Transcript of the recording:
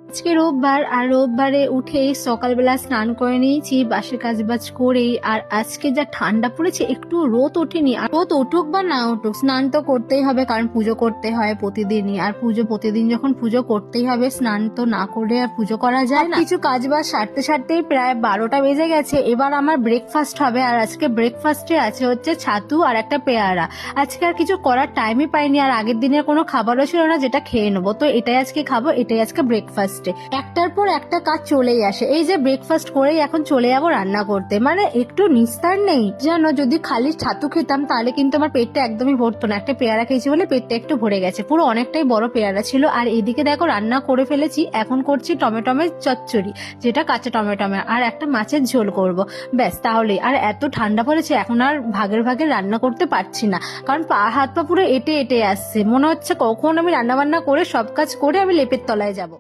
আজকে রোববার, আর রোববারে উঠেই সকালবেলা স্নান করে নিয়েছি বাসের কাজবাজ করেই। আর আজকে যা ঠান্ডা পড়েছে, একটু রোদ ওঠেনি। আর রোদ উঠুক বা না উঠুক, স্নান তো করতেই হবে, কারণ পুজো করতে হয় প্রতিদিনই। আর প্রতিদিন যখন পুজো করতেই হবে, স্নান তো না করলে আর পুজো করা যায় না। কিছু কাজবাজ সারতে সারতেই প্রায় 12টা বেজে গেছে। এবার আমার ব্রেকফাস্ট হবে, আর আজকে ব্রেকফাস্টে আছে হচ্ছে ছাতু আর একটা পেয়ারা। আজকে আর কিছু করার টাইমই পাইনি, আর আগের দিনের কোনো খাবারও ছিল না যেটা খেয়ে নেবো, তো এটাই আজকে খাবো, এটাই আজকে ব্রেকফাস্ট। একটার পর একটা কাজ চলেই আসে। এই যে ব্রেকফাস্ট করেই এখন চলে যাবো রান্না করতে, মানে একটু নিস্তার নেই জানো। যদি খালি ছাতু খেতাম তাহলে কিন্তু আমার পেটটা একদমই ভরতো না। একটা পেয়ারা খেয়েছি বলে পেটটা একটু ভরে গেছে, পুরো অনেকটাই বড় পেয়ারা ছিল। আর এদিকে দেখো রান্না করে ফেলেছি, এখন করছি টমেটোমের চচ্চড়ি, যেটা কাঁচা টমেটোমে, আর একটা মাছের ঝোল করব। ব্যাস তাহলেই। আর এত ঠান্ডা পড়েছে, এখন আর ভাগের রান্না করতে পারছি না, কারণ হাত পা পুরো এটে এটে আসছে। মনে হচ্ছে কখন আমি রান্না বান্না করে সব কাজ করে আমি লেপের তলায় যাব।